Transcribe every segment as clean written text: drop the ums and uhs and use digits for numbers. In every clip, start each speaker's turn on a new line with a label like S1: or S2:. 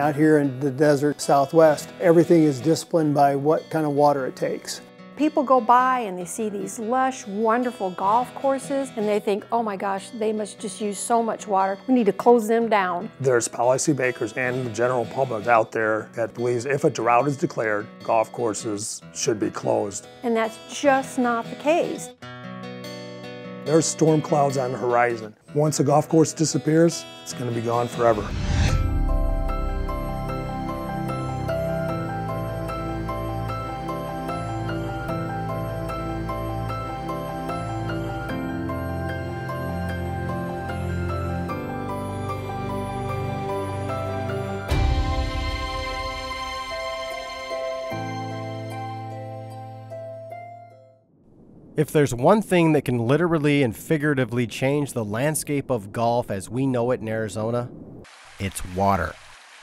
S1: Out here in the desert Southwest, everything is disciplined by what kind of water it takes.
S2: People go by and they see these lush, wonderful golf courses and they think, oh my gosh, they must just use so much water. We need to close them down.
S3: There's policymakers and the general public out there that believes if a drought is declared, golf courses should be closed.
S2: And that's just not the case.
S3: There's storm clouds on the horizon. Once a golf course disappears, it's going to be gone forever.
S4: If there's one thing that can literally and figuratively change the landscape of golf as we know it in Arizona, it's water.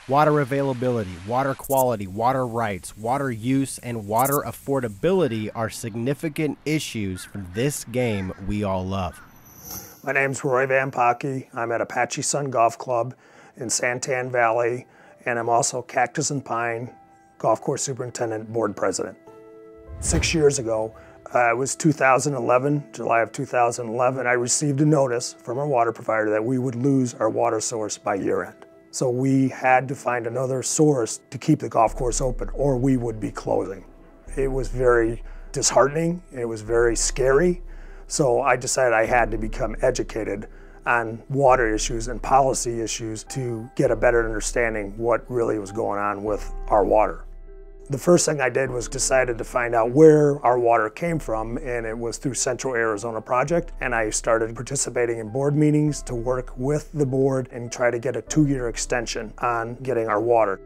S4: Water availability, water quality, water rights, water use, and water affordability are significant issues for this game we all love.
S3: My name's Roy Van Pocky. I'm at Apache Sun Golf Club in Santan Valley, and I'm also Cactus and Pine Golf Course Superintendent Board President. 6 years ago, it was 2011, July of 2011, I received a notice from our water provider that we would lose our water source by year end. So we had to find another source to keep the golf course open or we would be closing. It was very disheartening, it was very scary, so I decided I had to become educated on water issues and policy issues to get a better understanding what really was going on with our water. The first thing I did was decided to find out where our water came from, and it was through Central Arizona Project, and I started participating in board meetings to work with the board and try to get a 2-year extension on getting our water.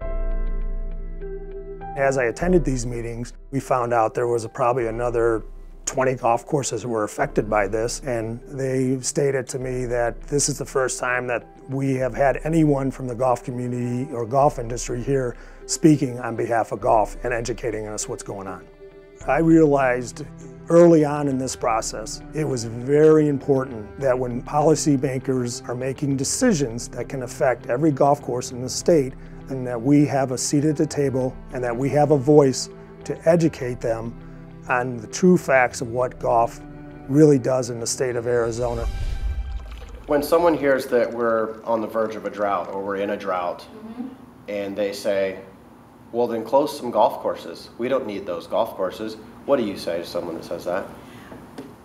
S3: As I attended these meetings, we found out there was probably another 20 golf courses that were affected by this, and they stated to me that this is the first time that we have had anyone from the golf community or golf industry here speaking on behalf of golf and educating us what's going on. I realized early on in this process, it was very important that when policymakers are making decisions that can affect every golf course in the state, and that we have a seat at the table and that we have a voice to educate them on the true facts of what golf really does in the state of Arizona.
S5: When someone hears that we're on the verge of a drought or we're in a drought, and they say, well, then close some golf courses. We don't need those golf courses. What do you say to someone that says that?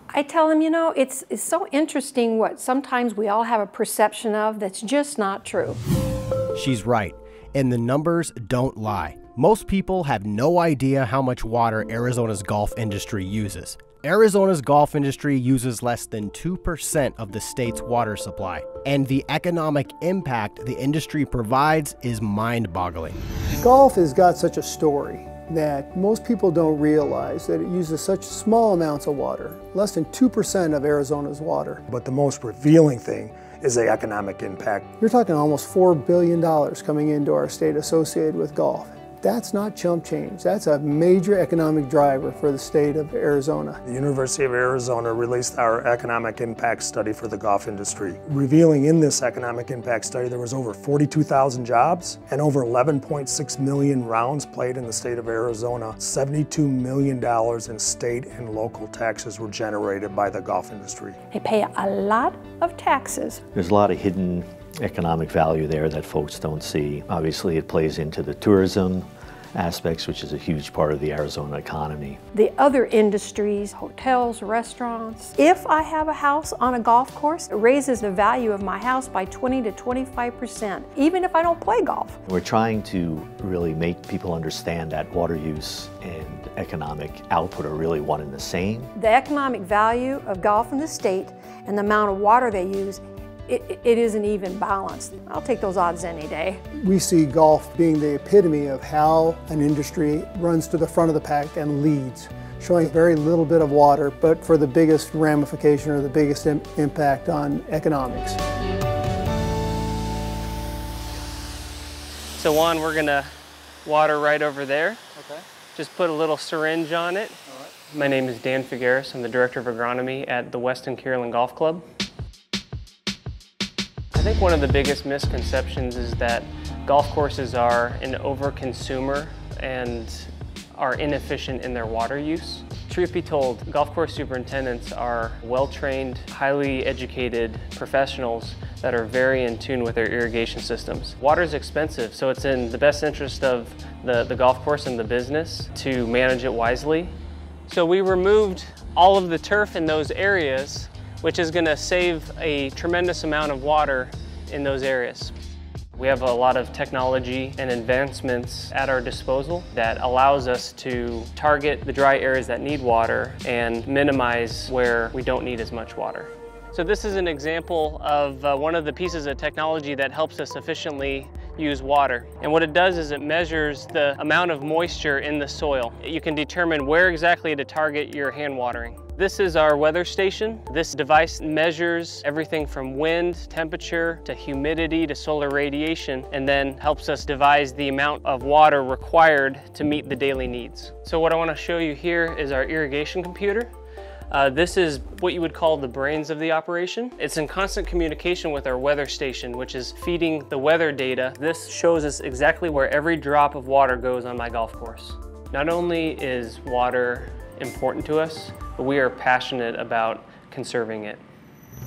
S2: I tell them, you know, it's so interesting what sometimes we all have a perception of that's just not true.
S4: She's right, and the numbers don't lie. Most people have no idea how much water Arizona's golf industry uses. Arizona's golf industry uses less than 2% of the state's water supply, and the economic impact the industry provides is mind-boggling.
S1: Golf has got such a story that most people don't realize that it uses such small amounts of water, less than 2% of Arizona's water.
S3: But the most revealing thing is the economic impact.
S1: You're talking almost $4 billion coming into our state associated with golf. That's not chump change. That's a major economic driver for the state of Arizona.
S3: The University of Arizona released our economic impact study for the golf industry, revealing in this economic impact study there was over 42,000 jobs and over 11.6 million rounds played in the state of Arizona. $72 million in state and local taxes were generated by the golf industry.
S2: They pay a lot of taxes.
S6: There's a lot of hidden economic value there that folks don't see. Obviously, it plays into the tourism aspects, which is a huge part of the Arizona economy.
S2: The other industries, hotels, restaurants. If I have a house on a golf course, it raises the value of my house by 20 to 25%, even if I don't play golf.
S6: We're trying to really make people understand that water use and economic output are really one and the same.
S2: The economic value of golf in the state and the amount of water they use, it isn't even balanced. I'll take those odds any day.
S1: We see golf being the epitome of how an industry runs to the front of the pack and leads, showing very little bit of water, but for the biggest ramification or the biggest impact on economics.
S7: So one, we're gonna water right over there. Okay. Just put a little syringe on it. All right. My name is Dan Figueras. I'm the Director of Agronomy at the Westin Kierland Golf Club. I think one of the biggest misconceptions is that Golf courses are an overconsumer and are inefficient in their water use. Truth be told, golf course superintendents are well-trained, highly educated professionals that are very in tune with their irrigation systems. Water is expensive, so it's in the best interest of the golf course and the business to manage it wisely. So we removed all of the turf in those areas, which is going to save a tremendous amount of water in those areas. We have a lot of technology and advancements at our disposal that allows us to target the dry areas that need water and minimize where we don't need as much water. So this is an example of one of the pieces of technology that helps us efficiently use water. And what it does is it measures the amount of moisture in the soil. You can determine where exactly to target your hand watering. This is our weather station. This device measures everything from wind, temperature, to humidity, to solar radiation, and then helps us devise the amount of water required to meet the daily needs. So what I want to show you here is our irrigation computer. This is what you would call the brains of the operation. It's in constant communication with our weather station, which is feeding the weather data. This shows us exactly where every drop of water goes on my golf course. Not only is water important to us, but we are passionate about conserving it.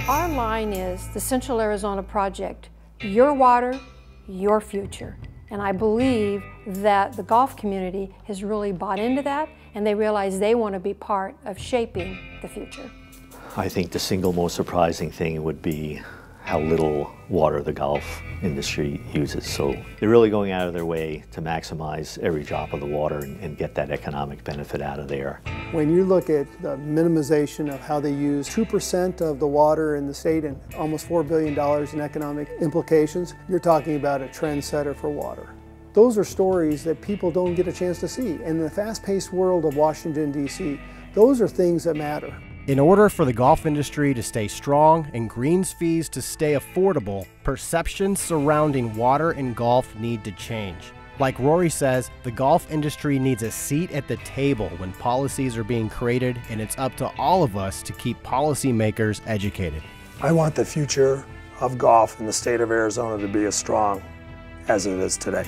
S2: Our line is the Central Arizona Project, your water, your future. And I believe that the golf community has really bought into that, and they realize they want to be part of shaping the future.
S6: I think the single most surprising thing would be how little water the golf industry uses. So they're really going out of their way to maximize every drop of the water and get that economic benefit out of there.
S1: When you look at the minimization of how they use 2% of the water in the state and almost $4 billion in economic implications, you're talking about a trendsetter for water. Those are stories that people don't get a chance to see. And in the fast-paced world of Washington, D.C., those are things that matter.
S4: In order for the golf industry to stay strong and greens fees to stay affordable, perceptions surrounding water and golf need to change. Like Rory says, the golf industry needs a seat at the table when policies are being created, and it's up to all of us to keep policymakers educated.
S3: I want the future of golf in the state of Arizona to be as strong as it is today.